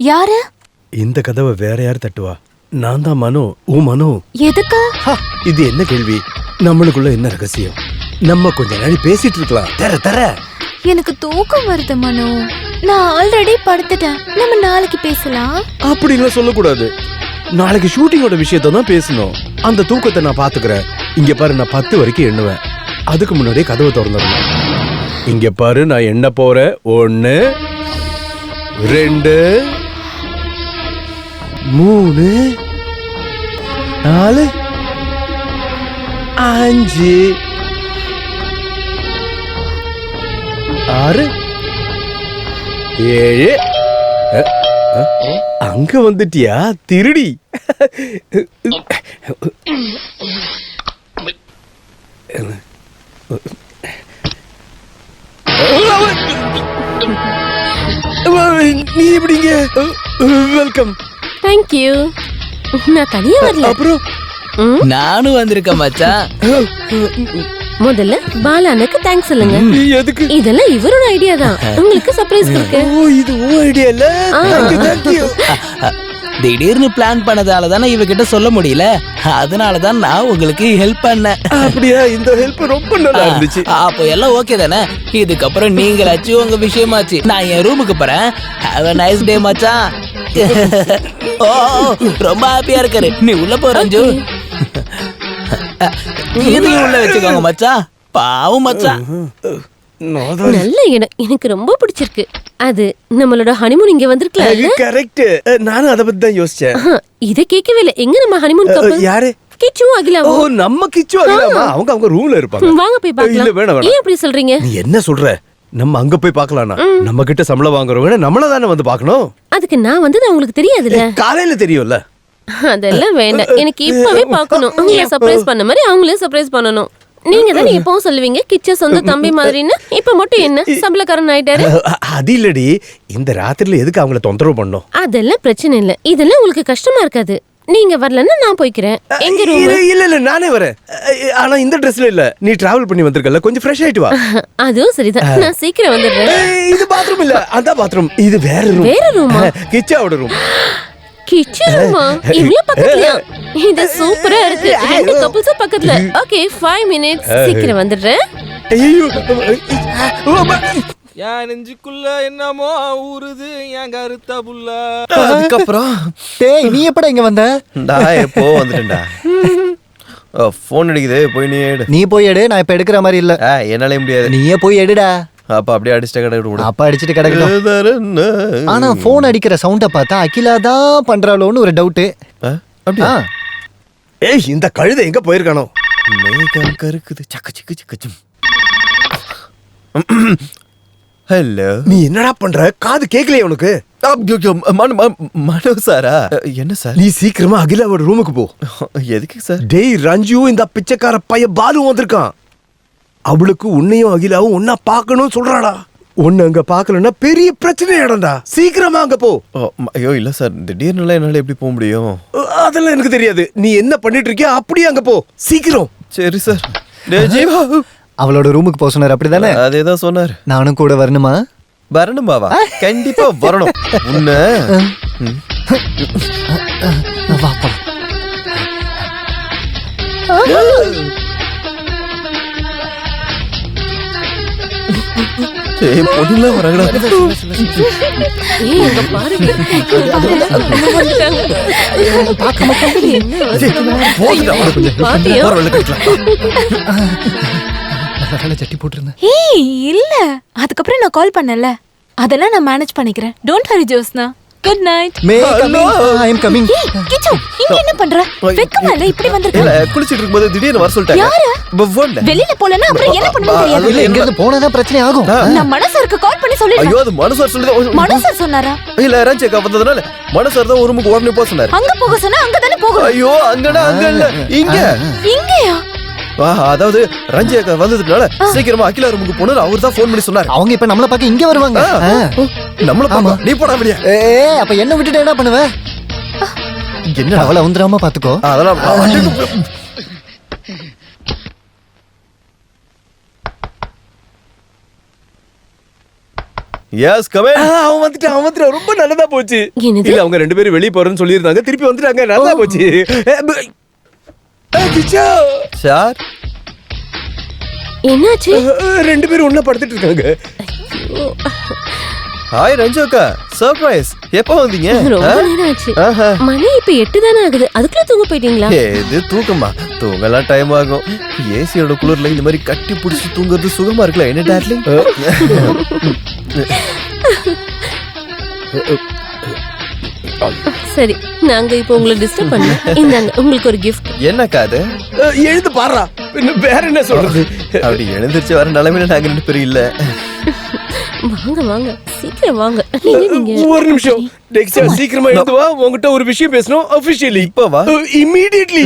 யாரு? இந்த கதவை வேற யார் தட்டுவா? நான் தான் மனோ. மனோ எதுக்கு? இது என்ன கேள்வி? நம்மளுக்குள்ள என்ன ரகசியம்? நம்ம கொஞ்ச நாள் பேசிட்டு இருக்கலாம். தர எனக்கு தூக்கம் வருது மனோ. நான் ஆல்ரெடி படுத்துட்டேன். நம்ம நாளைக்கு பேசலாம். அப்படி எல்லாம் சொல்லக்கூடாது. நாளைக்கு ஷூட்டிங்கோட விஷயத்த தான் பேசணும். அந்த தூக்கத்தை நான் பாத்துக்கிறேன். இங்க பாரு, நான் 10 வரைக்கும் எண்ணுவேன். அதுக்கு முன்னாடியே கதவை திறந்துடணும். இங்க பாரு, நான் எண்ண போறேன். 1 2 3 4 5 6 7. அங்க வந்துட்டியா திருடி? நீ எப்படிங்க? வெல்கம். Thank you. நான் தனியா வரல. அப்புறம் நானும் வந்திருக்கேன் மச்சான். முதல்ல பாலானுக்கு தேங்க்ஸ் சொல்லுங்க. எதுக்கு? இதெல்லாம் இவரோட ஐடியா தான். உங்களுக்கு சர்ப்ரைஸ் இருக்கு. ஓ, இது உன் ஐடியா இல்ல? Thank you. திடீர்னு பிளான் பண்ணதால தானே இவகிட்ட சொல்ல முடியல. அதனால தான் நான் உங்களுக்கு ஹெல்ப் பண்ணேன். அப்படியா? இந்த ஹெல்ப் ரொம்ப நல்லா இருந்துச்சு. அப்போ எல்லாம் ஓகே தானே? இதுக்கப்புறம் நீங்களாச்சு உங்க விஷயமாச்சு. நான் என் ரூமுக்கு போறேன். ஹேவ் a nice day மச்சான். ஓ, ரொம்ப ஹாப்பியா இருக்காரு. நீ உள்ள போ ரஞ்சு. இதையும் உள்ள வச்சுக்கோங்க மச்சான். பாவம் மச்சான். நல்ல இடம். எனக்கு ரொம்ப பிடிச்சிருக்கு. அது நம்மளோட ஹனிமூன் இங்க வந்திருக்கல. கரெக்ட். நானும் அத பத்தி தான் யோசிச்சேன். இத கேட்கவே இல்ல. எங்க நம்ம ஹனிமூன் கப்பல்? யாரு? கிச்சு அகிலாவோ? ஓ, நம்ம கிச்சு அகிலாமா? அவங்க ரூம்ல இருப்பாங்க. வாங்க போய் பார்க்கலாம். இல்ல, வேணாம். ஏன் அப்படி சொல்றீங்க? நீ என்ன சொல்ற? நம்ம அங்க போய் பார்க்கலாம்னா? நம்ம கிட்ட சம்பளம் வாங்குறவங்க நம்மள தானே வந்து பார்க்கணும். அதுக்கு நான் வந்தது உங்களுக்கு தெரியாதுல்ல? காலையில தெரியும்ல. அதெல்லாம் வேண்டாம். எனக்கு இப்பவே பார்க்கணும். உங்களை சர்ப்ரைஸ் பண்ண மாதிரி அவங்களே சர்ப்ரைஸ் பண்ணணும். நீங்க தானே எப்பவும் சொல்லுவீங்க கிச்ச சொந்த தம்பி மாதிரின்னு. இப்ப மட்டும் என்ன சம்பளக்காரன் ஆயிட்டாரு? அது இல்லடி, இந்த ராத்திரில எதுக்கு அவங்கள தொந்தரவு பண்ணோம்? அதெல்லாம் பிரச்சனை இல்ல. இதெல்லாம் உங்களுக்கு கஷ்டமா இருக்காது. நீங்க வரலன்னா நான் போய்க்கிறேன். எங்க ரூம்? இல்ல நானே வரேன். ஆனா இந்த ட்ரெஸ்ல இல்ல. நீ டிராவல் பண்ணி வந்திருக்கல, கொஞ்சம் ஃப்ரெஷ் ஆயிட்டு வா. அதுவும் சரிதான். நான் சீக்கிரம் வந்துடுறேன். இது பாத்ரூம் இல்ல, அதான் பாத்ரூம். இது வேற ரூம். வேற ரூமா? கிச்சாவோட ரூம். கிச்சன் ரூமா? இவ்ளோ பக்கத்துலயா? இது சூப்பரா இருக்கு. ரெண்டு கப்புள்ஸ் பக்கத்துல. Okay, 5 minutes. சீக்கிரம் வந்துடுறேன். ஐயோ, என் நெஞ்சுக்குள்ள என்னமோ ஊறுது என் கருத்த புள்ள. அதுக்கப்புறம் டேய், நீ எப்படா இங்க வந்த? எப்போ வந்துட்டேன்டா. போன் அடிக்குது, போய் நீ எடு. நீ போய் எடு. நான் இப்ப எடுக்கிற மாதிரி இல்ல. என்னாலே முடியாது. நீயே போய் எடுடா. அப்ப அப்படியே அடிச்சுட்டு கிடக்கு. அப்ப அடிச்சுட்டு கிடக்கட்டும். ஆனா போன் அடிக்கிற சவுண்ட பார்த்தா அகிலா தான் பண்றாளோன்னு ஒரு டவுட். அப்படியா? ஏய், இந்த கழுதை எங்க போயிருக்கானோ? மேகம் கருக்குது. சக்க சிக்கு சிக்கச்சும். ஹலோ. நீ என்னடா பண்ற? காது கேக்கலையே உனக்கு? மனோ சாரா? என்ன சார்? நீ சீக்கிரமா அகிலாவோட ரூமுக்கு போ. எதுக்கு சார்? டேய் ரஞ்சு, இந்த பிச்சைக்கார பைய பாலு வந்திருக்கான். அவளுக்கு உன்னையும் அகிலாவும் ஒன்னா பாக்கணும் சொல்றாடா. உன்னை அங்க பாக்கலன்னா பெரிய பிரச்சனை ஆயிடும்டா. சீக்கிரமா அங்க போ. ஐயோ இல்ல சார், திடீர்னு என்னால எப்படி போக முடியும்? அதெல்லாம் எனக்கு தெரியாது. நீ என்ன பண்ணிட்டு இருக்கியா அப்படியே அங்க போ சீக்கிரம். சரி சார். ஜீவா அவளோட ரூமுக்கு போக சொன்னார், அப்படிதானே? அதேதான் சொன்னார். நானும் கூட வரணுமா? வரணுமாவா? கண்டிப்பா வரணும். உன்ன வா போலாம். பொண்ணுல வரங்கடா. ஏய், இங்க பாருங்க. சட்டி போட்டிருந்தேன். ஏய் இல்ல, அதுக்கப்புறம் நான் கால் பண்ணல. அதெல்லாம் நான் மேனேஜ் பண்ணிக்கிறேன். Don't hurry Josna. Good night. May coming. I am coming. Kichu, இங்க என்ன பண்ற? வெக்கமா இல்ல இப்படி வந்திருக்க? இல்ல, குளிச்சிட்டு இருக்கும்போது திடீர்னு வர சொல்லிட்டாங்க. யாரு? போன்ல. வெளியில போலனா அப்புறம் என்ன பண்ணுன்னு தெரியாது. இல்ல, எங்க இருந்து போனா தான் பிரச்சனை ஆகும். நான் மனசருக்கு கால் பண்ணி சொல்லிட்டேன். ஐயோ, அது மனசார் சொல்லுது. மனசர் சொன்னாரா? இல்ல, ரஞ்சேக்கா வந்ததனால மனசார் தான் ஒரு ரூமுக்கு உடனே போக சொன்னாரு. அங்க போக சொன்னா அங்க தானே போகணும். ஐயோ, அங்கடா, அங்க இல்ல, இங்க. இங்கயா? அதாவது ரஞ்சி அக்கா வந்ததுனால சீக்கிரமா அகிலா ரூமுக்கு போனது அவர் தான் ஃபோன் பண்ணி சொன்னாரு. அவங்க இப்ப நம்மள பார்க்க இங்க வருவாங்க. நம்மள பாமா நீ போடா வெளிய. அப்ப என்ன விட்டுட்டு என்ன பண்ணுவ? என்ன அவளை வந்துராம பாத்துக்கோ. அதெல்லாம் எஸ் கம் இன். அவன் வந்துட்டான் ரொம்ப நல்லதா போச்சு. என்னது? இல்ல அவங்க ரெண்டு பேரும் வெளிய போறேன்னு சொல்லியிருந்தாங்க, திருப்பி வந்துட்டாங்க, நல்லா போச்சு. கிச்சா சார் என்னாச்சு? ரெண்டு பேரும் ஒண்ணா படுத்துட்டு இருக்காங்க. ஹாய் ரஞ்சி அக்கா, சர்ப்ரைஸ். எப்போ வந்தீங்க? ரொம்ப நேரம் ஆச்சு. ஆஹா. மணி இப்ப 8 தானே ஆகுது. அதுக்குள்ள தூங்க போயிட்டீங்களா? இது தூக்கமா? தூங்கலாம் டைம் ஆகும். ஏசியோட குளிர்ல இந்த மாதிரி கட்டி பிடிச்சி தூங்குறது சுகமா இருக்குல்ல என்ன டார்லிங்? சரி, நாங்க இப்ப உங்களை டிஸ்டர்ப் பண்ணல. இந்தாங்க உங்களுக்கு ஒரு gift. என்னக்கா அது? எழுந்து பாடுறா, வேற என்ன சொல்றது? அப்படி எழுந்திருச்சு வர நிலைமையில நாங்க ரெண்டு பேரும் இல்ல. வாங்க வாங்க, சீக்கிரம் வாங்க. நீங்க ஒரு நிமிஷம் டெக்ஸா, சீக்கிரமா எழுந்து வா, உன்கிட்ட ஒரு விஷயம் பேசணும் அபிஷியலி. இப்ப வா. இமிடியட்லி.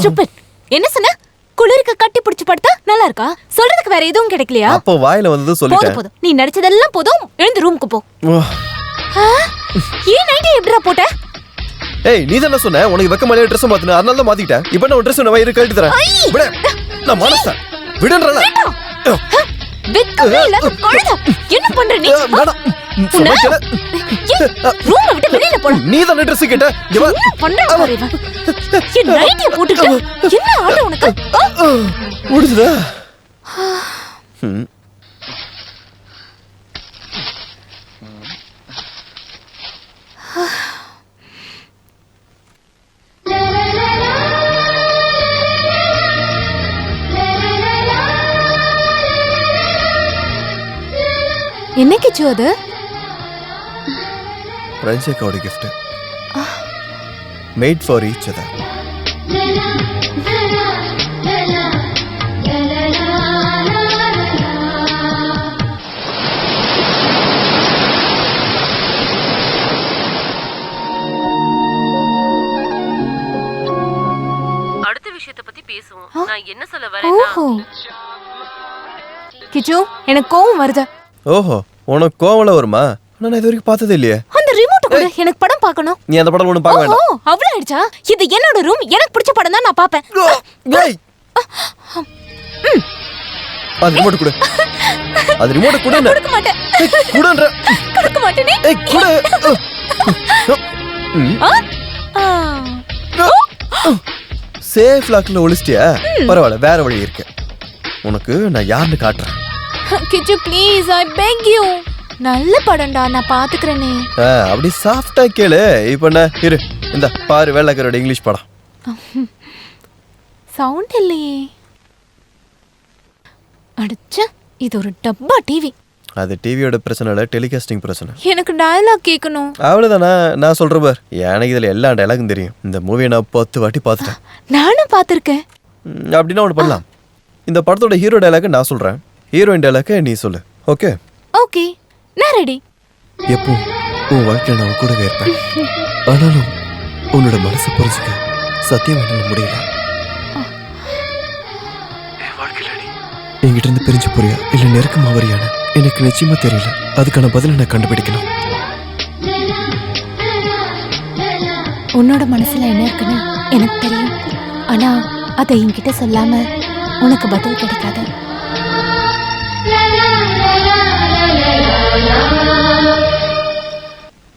Stupid. என்ன சொன்ன? குளிருக்கு கட்டி பிடிச்சு படுத்தா நல்லா இருக்கா? சொல்றதுக்கு வேற எதுவும் கிடைக்கலையா? அப்ப வாயில வந்தது போதும் சொல்லிட்டேன். போதும், நீ நடிச்சதெல்லாம் போதும், எழுந்து ரூமுக்கு போ. ஏன் நைட்டி எப்படிடா போட்ட? ஏய் நீ தானே சொன்ன உனக்கு வெக்கமாலே ட்ரெஸ் மாத்துன, அதனால தான் மாத்திட்டேன். இப்போ நான் ட்ரெஸ் நான் வயிறு கழட்டி தரேன். விட நான் மனசா விடுன்றல. வெக்கமே இல்ல கழுத. என்ன பண்ற நீ? வேணாம். ரூம விட்டு வெளியில போடா. நீ தானே ட்ரெஸ் கேட்ட. இங்க வா. என்ன பண்ற பாரு இவன். என் நைட்டியை போட்டுக்கிட்டு என்ன ஆட்டம் உனக்கு? முடிஞ்சுதா? என்ன கிச்சு அது? ரஞ்சி அக்காவோட gift. Made for each other. அடுத்த விஷயத்தை பத்தி பேசுவோம். நான் என்ன சொல்ல வரேன்னா, ஓஹோ கிச்சு, எனக்கு கோவம் வருது. ஓஹோ உனக்கு கோவல வருமா? நான் இது வரைக்கும் பார்த்ததே இல்லையே. அந்த ரிமோட் கூட எனக்கு படம் பார்க்கணும். நீ அந்த படம் ஒண்ணு பார்க்க வேண்டாம். ஓ அவ்வளவு ஆயிடுச்சா? இது என்னோட ரூம், எனக்கு பிடிச்ச படம் தான் நான் பாப்பேன். ஏய் அது ரிமோட் கொடு. அது ரிமோட் கொடு. கொடுக்க மாட்டேன். குடுன்ற. கொடுக்க மாட்டேனே. ஏய் குடு. சேஃப் லாக்ல ஒளிச்சிட்டியா? பரவாயில்ல, வேற வழி இருக்கு. உனக்கு நான் யாருன்னு காட்டுறேன். கிச்சு ப்ளீஸ், ஐ பெக் யூ. நல்ல படம்டா, நான் பாத்துக்கறேனே. அப்படி சாஃப்டா கேளு. இப்போ நான் இரு, இந்த பாரு வெள்ளக்காரோட இங்கிலீஷ் படம். சவுண்ட் இல்லையே. அடச்சே, இது ஒரு டப்பா டிவி. அது டிவியோட பிரச்சனை இல்ல, டெலிகாஸ்டிங் பிரச்சனை. எனக்கு டயலாக் கேட்கணும். அவ்வளவுதானா? நான் சொல்ற பார், எனக்கு இதுல எல்லா டயலாகும் தெரியும். இந்த மூவியை நான் 10 வாட்டி பார்த்துட்டேன். நானும் பாத்திருக்கேன். அப்படின்னா ஒன்று பண்ணலாம். இந்த படத்தோட ஹீரோ டயலாக நான் சொல்றேன், ஹீரோயின் டயலாக நீ சொல்லு. ஓகே? ஓகே, நான் ரெடி. எப்போ உன் வாழ்க்கையில் நான் கூடவே இருப்பேன். ஆனாலும் உன்னோட மனசை புரிஞ்சுக்க சத்தியம் என்னால முடியல. என் வாழ்க்கையில நீ என்கிட்ட இருந்து பிரிஞ்சு போறியா இல்ல நெருக்கமா வரியான எனக்கு நிச்சயமா தெரியல. அதுக்கான பதிலை நான் கண்டுபிடிக்கணும். உன்னோட மனசுல என்ன இருக்குன்னு எனக்கு தெரியும். ஆனா அதை என்கிட்ட சொல்லாம உனக்கு பதில் கிடைக்காது.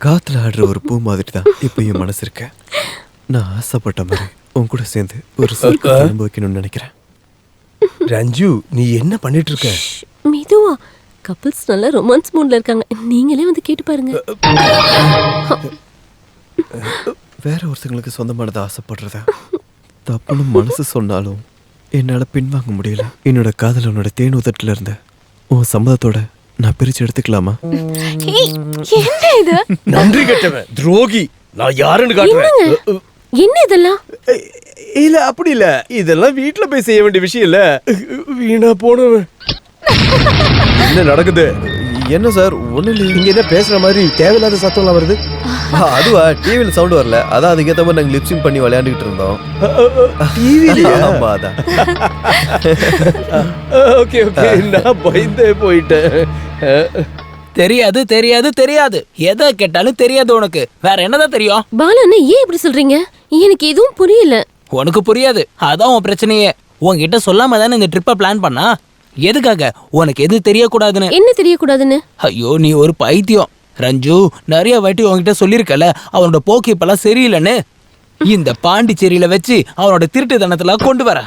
காத்துல ஆடுற ஒரு பூ மாதிரி தான் இப்ப என் மனசு இருக்க. நான் ஆசைப்பட்ட மாதிரி உன் கூட சேர்ந்து ஒரு சொர்க்கம் அனுபவிக்கணும்னு நினைக்கிறேன். ரஞ்சு, நீ என்ன பண்ணிட்டு இருக்க? மெதுவா. கப்பிள்ஸ் நல்ல ரொமான்ஸ் மூட்ல இருக்காங்க. நீங்களே வந்து கேட்டு பாருங்க. வேற ஒருத்தங்களுக்கு சொந்தமானதை ஆசைப்படுறத தப்புன்னு மனசு சொன்னாலும் என்னால பின்வாங்க முடியல. என்னோட காதல் உன்னோட தேன் உதட்டுல இருந்த உன் சம்மதத்தோட நான் பிரிச்சு எடுத்துக்கலாமா? என்ன இது? நன்றி கெட்டவன், துரோகி. நான் யாருன்னு காட்டுறேன். என்ன இதெல்லாம்? இல்ல அப்படி இல்ல, இதெல்லாம் வீட்டுல போய் செய்ய வேண்டிய விஷயம் இல்ல. வீணா போனவன். என்ன நடக்குது? என்ன சார் ஒண்ணு இல்லையே. இங்க என்ன பேசுற மாதிரி தேவையில்லாத சத்தம்லாம் வருது. அதுவா டிவில சவுண்ட் வரல, அதான் அதுக்கேற்ற மாதிரி நாங்க லிப்சிங் பண்ணி விளையாண்டுக்கிட்டு இருந்தோம். டிவிலயா? ஆமா அதான். ஓகே ஓகே, நான் பயந்தே போயிட்டேன். தெரியாது தெரியாது தெரியாது, எதை கேட்டாலும் தெரியாது உனக்கு. வேற என்னதான் தெரியும்? பாலு அண்ணா ஏன் இப்படி சொல்றீங்க? எனக்கு எதுவும் புரியல. உனக்கு புரியாது, அதான் உன் பிரச்சனையே. உன்கிட்ட சொல்லாம தானே இந்த ட்ரிப்பை பிளான் பண்ணா. எதுக்காக? உனக்கு எது தெரியக்கூடாதுன்னு. என்ன தெரியக்கூடாதுன்னு? ஐயோ நீ ஒரு பைத்தியம் ரஞ்சு. நிறைய வாட்டி உன்கிட்ட சொல்லியிருக்கல அவனோட போக்கு இப்பெல்லாம் சரியில்லைன்னு. இந்த பாண்டிச்சேரியில வச்சு அவனோட திருட்டுத்தனத்துல கொண்டு வர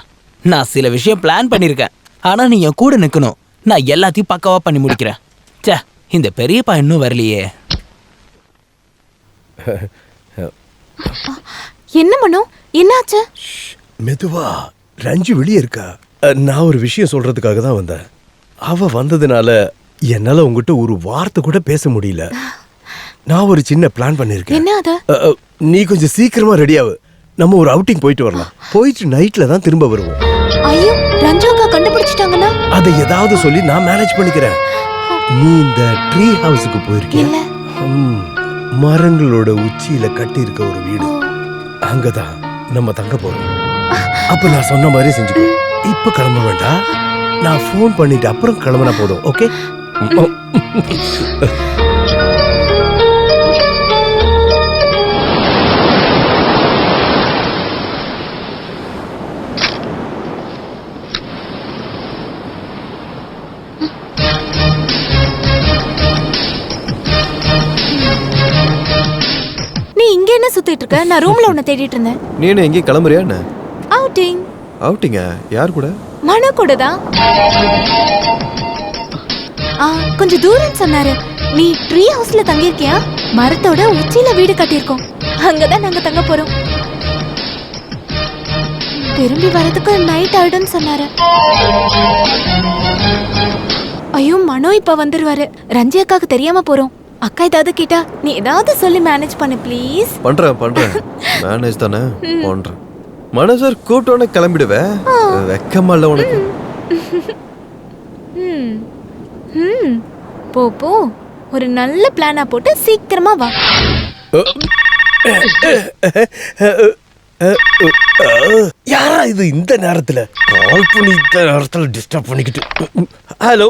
நான் சில விஷயம் பிளான் பண்ணிருக்கேன். ஆனா நீ என் கூட நிக்கணும். நான் எல்லாத்தையும் பக்காவா பண்ணி முடிக்கிறேன். சே, இந்த பெரியப்பா இன்னும் வரலையே. என்ன மனோ, என்னாச்சு? மெதுவா, ரஞ்சு வெளியே இருக்கா. நான் ஒரு விஷயம் சொல்றதுக்காக தான் வந்தேன். அவ வந்ததுனால என்னால உங்ககிட்ட ஒரு வார்த்தை கூட பேச முடியல. நான் ஒரு சின்ன பிளான் பண்ணிருக்கேன். என்ன அது? நீ கொஞ்சம் சீக்கிரமா ரெடி ஆகு. நம்ம ஒரு அவுட்டிங் போயிட்டு வரலாம். போயிட்டு நைட்ல தான் திரும்ப வருவோம். ஐயோ, ரஞ்சு அக்கா கண்டுபிடிச்சிட்டாங்கன்னா? அதை ஏதாவது சொல்லி நான் மேனேஜ் பண்ணிக்கிறேன். நீ இந்த ட்ரீ ஹவுஸுக்கு போயிருக்கியா? இல்ல. மரங்களோட உச்சியில கட்டி இருக்க ஒரு வீடு, அங்கதான் நம்ம தங்க போறோம். அப்ப நான் சொன்ன மாதிரி செஞ்சுக்கோ. இப்ப கிளம்ப வேண்டாம், நான் ஃபோன் பண்ணிட்டு அப்புறம் கிளம்பினா போதும். ஓகே? நீ இங்க என்ன சுத்திட்டு இருக்க? நான் ரூம்ல உன்னை தேடிட்டு இருந்தேன். நீ என்ன எங்கேயும் கிளம்புறியா என்ன? அவுட்டிங். அவுட்டிங்க? யார் கூட? மனோ கூட தான். கொஞ்சம் தூரம் சொன்னாரு. நீ ட்ரீ ஹவுஸ்ல தங்கியிருக்கியா? மரத்தோட உச்சியில வீடு கட்டியிருக்கோம், அங்கதான் நாங்க தங்க போறோம். திரும்பி வரதுக்கு நைட் ஆயிடும்னு சொன்னாரு. ஐயோ, மனோ இப்ப வந்துருவாரு. ரஞ்சி அக்காக்கு தெரியாம போறோம். அக்கா ஏதாவது கேட்டா நீ ஏதாவது சொல்லி மேனேஜ் பண்ணு ப்ளீஸ். பண்றேன் மேனேஜ் தானே பண்றேன். மனசர் கூட்டோட கிளம்பிடுவேன். வெக்கமா இல்ல உனக்கு? போ போ, ஒரு நல்ல பிளானா போட்டு சீக்கிரமா வா. யாரா இது இந்த நேரத்துல கால் பண்ணி இந்த நேரத்துல டிஸ்டர்ப் பண்ணிக்கிட்டு? Hello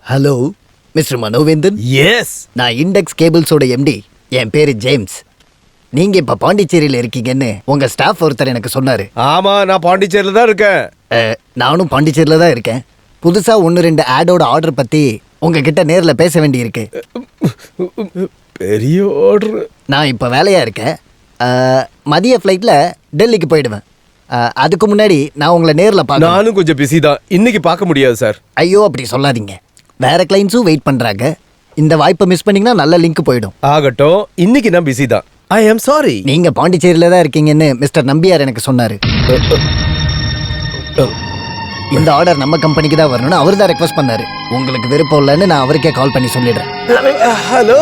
hello mister Manovendhan. Yes, நான் இண்டெக்ஸ் கேபிள்ஸோட எம்டி. என் பேரு ஜேம்ஸ். நீங்க இப்ப பாண்டிச்சேரியில இருக்கீங்கன்னு உங்க ஸ்டாஃப் ஒருத்தர் எனக்கு சொன்னாரு. ஆமா, நான் பாண்டிச்சேரியில தான் இருக்கேன். நானும் பாண்டிச்சேரியில தான் இருக்கேன். புதுசா 1-2 ஆடோட ஆர்டர் பத்தி உங்ககிட்ட நேர்ல பேச வேண்டி இருக்கு. பெரிய ஆர்டர். நான் இப்ப வேலையா இருக்கேன். மதிய ஃப்ளைட்ல டெல்லிக்கு போயிடுவேன். அதுக்கு முன்னாடி நான் உங்களை நேர்ல பார்க்க. நானும் கொஞ்சம் பிஸி தான், இன்னைக்கு பார்க்க முடியாது சார். ஐயோ அப்படி சொல்லாதீங்க, வேற கிளைண்ட்ஸும் வெயிட் பண்றாங்க. இந்த வாய்ப்பை மிஸ் பண்ணீங்கன்னா நல்ல லிங்க் போயிடும். ஆகட்டும், இன்னைக்கு நான் பிஸி தான். ஐ ஆம் சாரி. நீங்க பாண்டிச்சேரியில தான் இருக்கீங்கன்னு மிஸ்டர் நம்பியார் எனக்கு சொன்னாரு. இந்த ஆர்டர் நம்ம கம்பெனிக்கு தான் வரணும்னு அவர் தான் ரெக்வஸ்ட் பண்ணாரு. உங்களுக்கு விருப்பம் இல்லைன்னு நான் அவருக்கே கால் பண்ணி சொல்லிடுறேன். Hello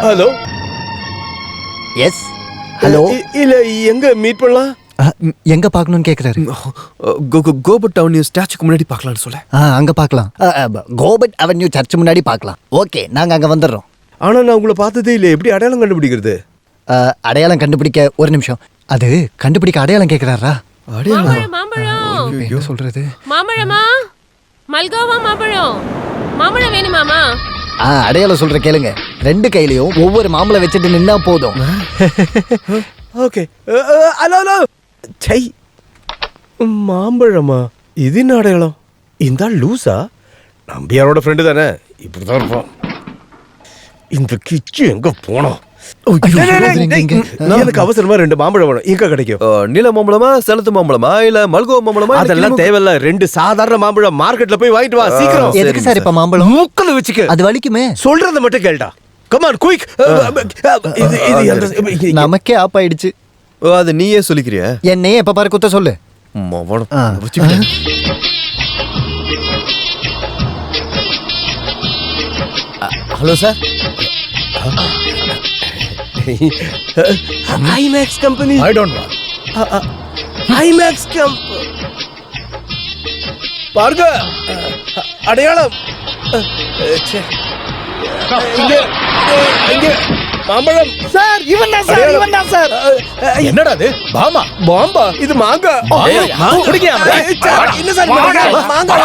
hello. Yes hello. இல்ல, எங்க மீட் பண்ணலாம்? எங்க பார்க்கணும்னு கேக்குறாரு. கோபட் டவுன் ஸ்டாச்சுக்கு முன்னாடி பார்க்கலாம்னு சொல்ல. அங்க பார்க்கலாம். கோபட் அவென்யூ சர்ச் முன்னாடி பார்க்கலாம். ஓகே, நாங்க அங்க வந்துடுறோம். ஆனா நான் உங்களை பார்த்ததே இல்லை, எப்படி அடையாளம் கண்டுபிடிக்கிறது? அடையாளம் கண்டுபிடிக்க ஒரு நிமிஷம். அது கண்டுபிடிக்க அடையாளம் கேக்குறாரா? மாம்பழம். என்ன சொல்றது? மாம்பழமா? மல்கோவா மாம்பழம். மாம்பழம் வேணுமாமா? அடையாளம் சொல்ற கேளுங்க. 2 கையிலயும் ஒவ்வொரு மாம்பழம் வச்சுட்டு நின்னா போதும். ஓகே. Hello hello. சை, மாம்பழமா? இது என்ன அடையாளம்? இந்த லூசா? நம்பியாரோட ஃப்ரெண்டு தானே, இப்படிதான் இருப்பான். இந்த கிச்சு எங்க போனோம்? எனக்கு அவசரமா 2 மாம்பழம் வேணும். எங்க கிடைக்கும்? நீல மாம்பழமா, செனத்து மாம்பழமா, இல்ல மல்கோவா மாம்பழமா? அதெல்லாம் தேவையில்ல. 2 சாதாரண மாம்பழம் மார்க்கெட்ல போய் வாங்கிட்டு வா சீக்கிரம். எதுக்கு சார் இப்ப மாம்பழம்? மூக்கல வச்சுக்க. அது வலிக்குமே. சொல்றத மட்டும் கேளுடா. Come on quick. நமக்கே ஆப் ஆயிடுச்சு. அது நீயே சொல்லிக்கிறியா? என்னையே எப்ப பாரு குத்த சொல்லு. Hello sir. IMAX company. I don't know. IMAX பாருங்க, அடையாளம். இங்க இங்க மாம்பழம் சார் இவன் தான் சார் என்னடா அது பாமா பாம்பா இது மாங்கா குடிக்க இல்ல சார் மாங்கா மாங்கா